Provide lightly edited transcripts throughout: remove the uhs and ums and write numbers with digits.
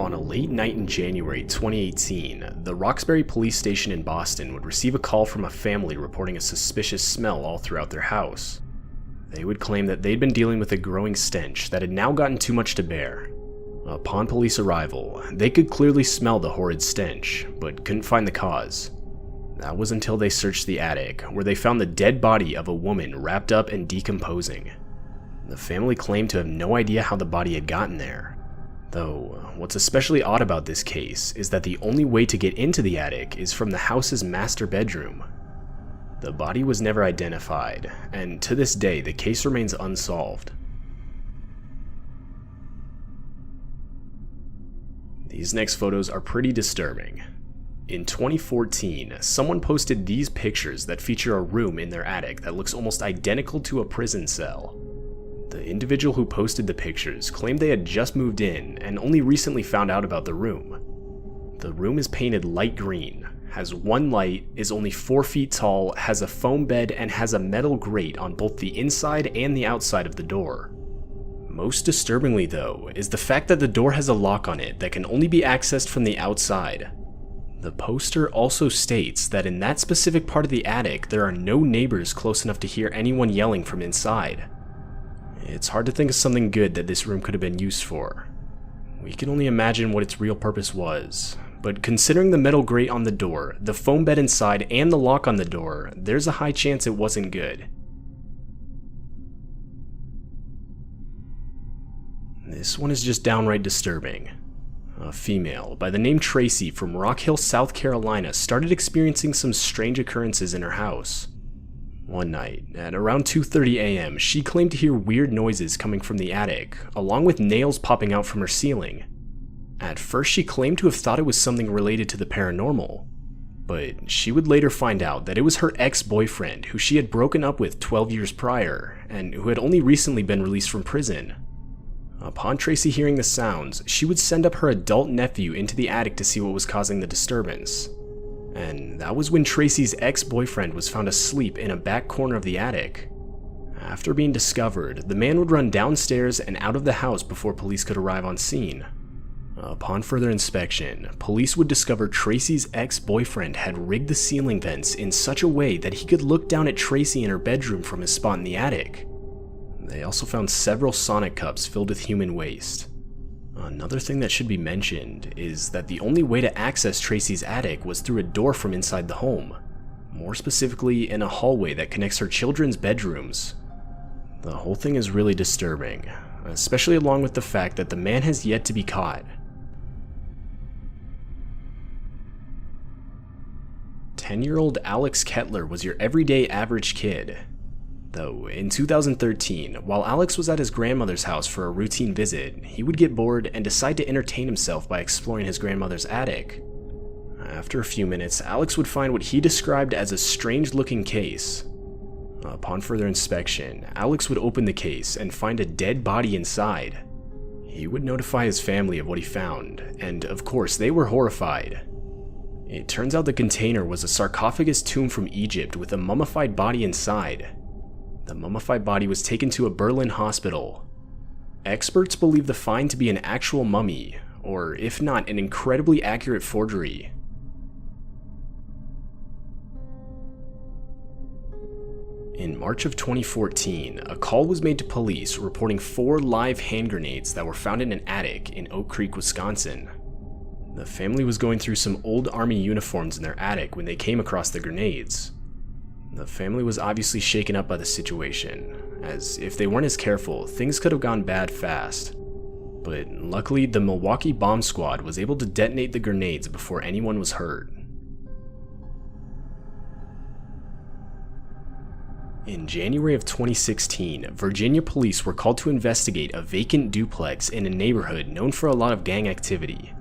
On a late night in January 2018, the Roxbury police station in Boston would receive a call from a family reporting a suspicious smell all throughout their house. They would claim that they'd been dealing with a growing stench that had now gotten too much to bear. Upon police arrival, they could clearly smell the horrid stench, but couldn't find the cause. That was until they searched the attic, where they found the dead body of a woman wrapped up and decomposing. The family claimed to have no idea how the body had gotten there. Though, what's especially odd about this case is that the only way to get into the attic is from the house's master bedroom. The body was never identified, and to this day the case remains unsolved. These next photos are pretty disturbing. In 2014, someone posted these pictures that feature a room in their attic that looks almost identical to a prison cell. The individual who posted the pictures claimed they had just moved in and only recently found out about the room. The room is painted light green, has one light, is only 4 feet tall, has a foam bed, and has a metal grate on both the inside and the outside of the door. Most disturbingly though, is the fact that the door has a lock on it that can only be accessed from the outside. The poster also states that in that specific part of the attic there are no neighbors close enough to hear anyone yelling from inside. It's hard to think of something good that this room could have been used for. We can only imagine what its real purpose was, but considering the metal grate on the door, the foam bed inside, and the lock on the door, there's a high chance it wasn't good. This one is just downright disturbing. A female by the name Tracy from Rock Hill, South Carolina started experiencing some strange occurrences in her house. One night, at around 2:30 a.m., she claimed to hear weird noises coming from the attic, along with nails popping out from her ceiling. At first, she claimed to have thought it was something related to the paranormal, but she would later find out that it was her ex-boyfriend who she had broken up with 12 years prior, and who had only recently been released from prison. Upon Tracy hearing the sounds, she would send up her adult nephew into the attic to see what was causing the disturbance. And that was when Tracy's ex-boyfriend was found asleep in a back corner of the attic. After being discovered, the man would run downstairs and out of the house before police could arrive on scene. Upon further inspection, police would discover Tracy's ex-boyfriend had rigged the ceiling vents in such a way that he could look down at Tracy in her bedroom from his spot in the attic. They also found several sonic cups filled with human waste. Another thing that should be mentioned is that the only way to access Tracy's attic was through a door from inside the home, more specifically in a hallway that connects her children's bedrooms. The whole thing is really disturbing, especially along with the fact that the man has yet to be caught. 10-year-old Alex Kettler was your everyday average kid. Though, in 2013, while Alex was at his grandmother's house for a routine visit, he would get bored and decide to entertain himself by exploring his grandmother's attic. After a few minutes, Alex would find what he described as a strange-looking case. Upon further inspection, Alex would open the case and find a dead body inside. He would notify his family of what he found, and of course they were horrified. It turns out the container was a sarcophagus tomb from Egypt with a mummified body inside. The mummified body was taken to a Berlin hospital. Experts believe the find to be an actual mummy, or if not, an incredibly accurate forgery. In March of 2014, a call was made to police reporting 4 live hand grenades that were found in an attic in Oak Creek, Wisconsin. The family was going through some old army uniforms in their attic when they came across the grenades. The family was obviously shaken up by the situation, as if they weren't as careful, things could have gone bad fast. But luckily, the Milwaukee bomb squad was able to detonate the grenades before anyone was hurt. In January of 2016, Virginia police were called to investigate a vacant duplex in a neighborhood known for a lot of gang activity.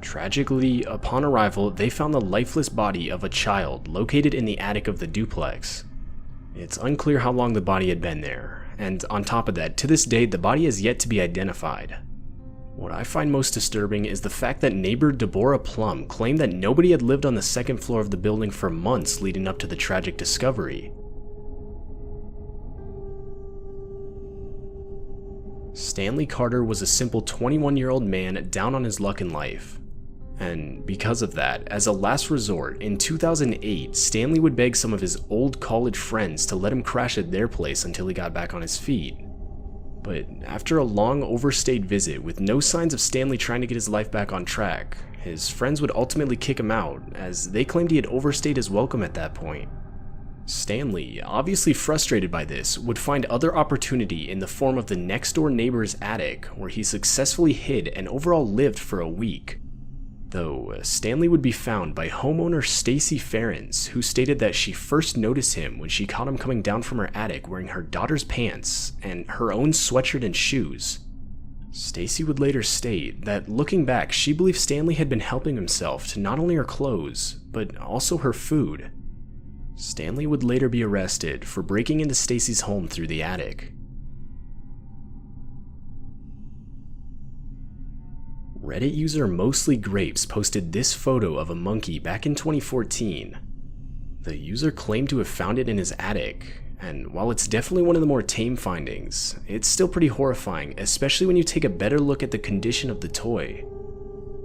Tragically, upon arrival, they found the lifeless body of a child located in the attic of the duplex. It's unclear how long the body had been there, and on top of that, to this day, the body has yet to be identified. What I find most disturbing is the fact that neighbor Deborah Plum claimed that nobody had lived on the second floor of the building for months leading up to the tragic discovery. Stanley Carter was a simple 21-year-old man down on his luck in life. And because of that, as a last resort, in 2008, Stanley would beg some of his old college friends to let him crash at their place until he got back on his feet. But after a long overstayed visit with no signs of Stanley trying to get his life back on track, his friends would ultimately kick him out, as they claimed he had overstayed his welcome at that point. Stanley, obviously frustrated by this, would find other opportunity in the form of the next-door neighbor's attic, where he successfully hid and overall lived for a week. Though Stanley would be found by homeowner Stacy Ferens, who stated that she first noticed him when she caught him coming down from her attic wearing her daughter's pants and her own sweatshirt and shoes. Stacy would later state that looking back, she believed Stanley had been helping himself to not only her clothes, but also her food. Stanley would later be arrested for breaking into Stacy's home through the attic. Reddit user Mostly Grapes posted this photo of a monkey back in 2014. The user claimed to have found it in his attic, and while it's definitely one of the more tame findings, it's still pretty horrifying, especially when you take a better look at the condition of the toy.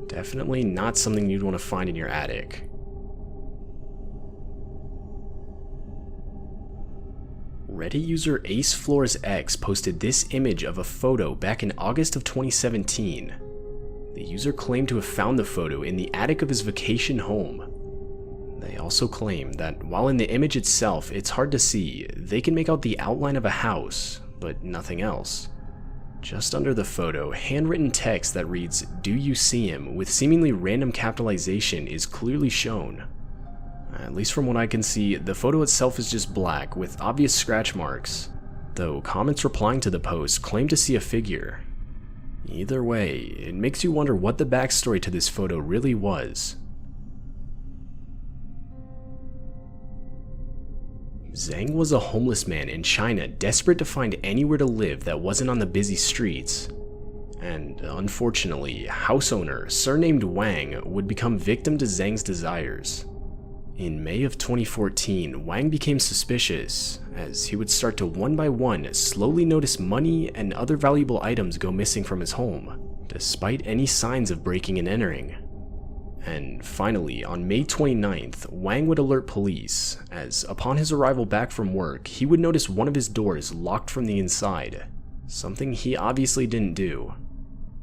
Definitely not something you'd want to find in your attic. Reddit user Ace Floors X posted this image of a photo back in August of 2017. The user claimed to have found the photo in the attic of his vacation home. They also claim that while in the image itself it's hard to see, they can make out the outline of a house, but nothing else. Just under the photo, handwritten text that reads, "Do you see him?" with seemingly random capitalization is clearly shown. At least from what I can see, the photo itself is just black with obvious scratch marks, though comments replying to the post claim to see a figure. Either way, it makes you wonder what the backstory to this photo really was. Zhang was a homeless man in China desperate to find anywhere to live that wasn't on the busy streets. And unfortunately, house owner, surnamed Wang, would become victim to Zhang's desires. In May of 2014, Wang became suspicious, as he would start to one by one slowly notice money and other valuable items go missing from his home, despite any signs of breaking and entering. And finally, on May 29th, Wang would alert police, as upon his arrival back from work, he would notice one of his doors locked from the inside, something he obviously didn't do.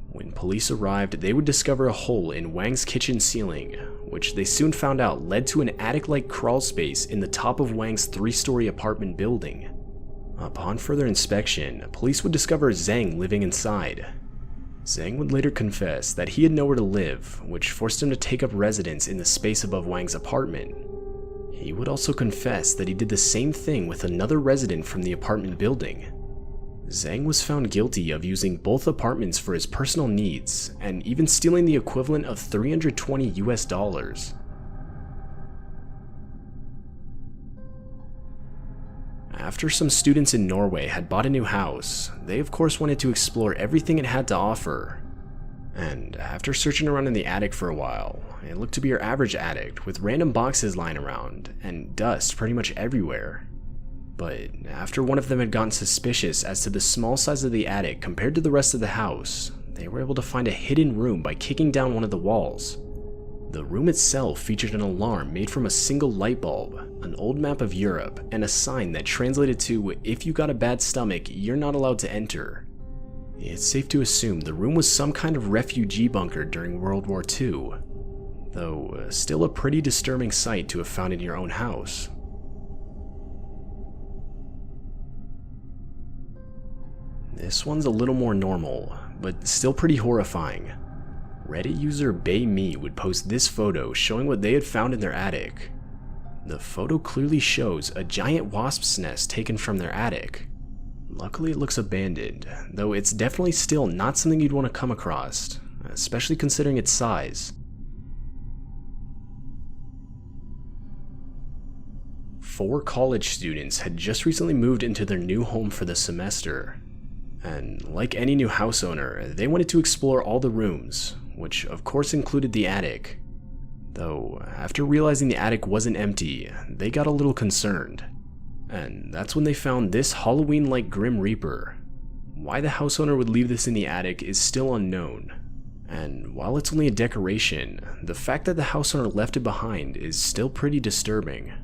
When police arrived, they would discover a hole in Wang's kitchen ceiling, which they soon found out led to an attic-like crawl space in the top of Wang's 3-story apartment building. Upon further inspection, police would discover Zhang living inside. Zhang would later confess that he had nowhere to live, which forced him to take up residence in the space above Wang's apartment. He would also confess that he did the same thing with another resident from the apartment building. Zhang was found guilty of using both apartments for his personal needs, and even stealing the equivalent of $320 US. After some students in Norway had bought a new house, they of course wanted to explore everything it had to offer. And after searching around in the attic for a while, it looked to be your average attic, with random boxes lying around, and dust pretty much everywhere. But after one of them had gotten suspicious as to the small size of the attic compared to the rest of the house, they were able to find a hidden room by kicking down one of the walls. The room itself featured an alarm made from a single light bulb, an old map of Europe, and a sign that translated to, "If you got a bad stomach, you're not allowed to enter." It's safe to assume the room was some kind of refugee bunker during World War II, though still a pretty disturbing sight to have found in your own house. This one's a little more normal, but still pretty horrifying. Reddit user BayMe would post this photo showing what they had found in their attic. The photo clearly shows a giant wasp's nest taken from their attic. Luckily it looks abandoned, though it's definitely still not something you'd want to come across, especially considering its size. Four college students had just recently moved into their new home for the semester. And like any new house owner, they wanted to explore all the rooms, which of course included the attic. Though, after realizing the attic wasn't empty, they got a little concerned. And that's when they found this Halloween-like Grim Reaper. Why the house owner would leave this in the attic is still unknown. And while it's only a decoration, the fact that the house owner left it behind is still pretty disturbing.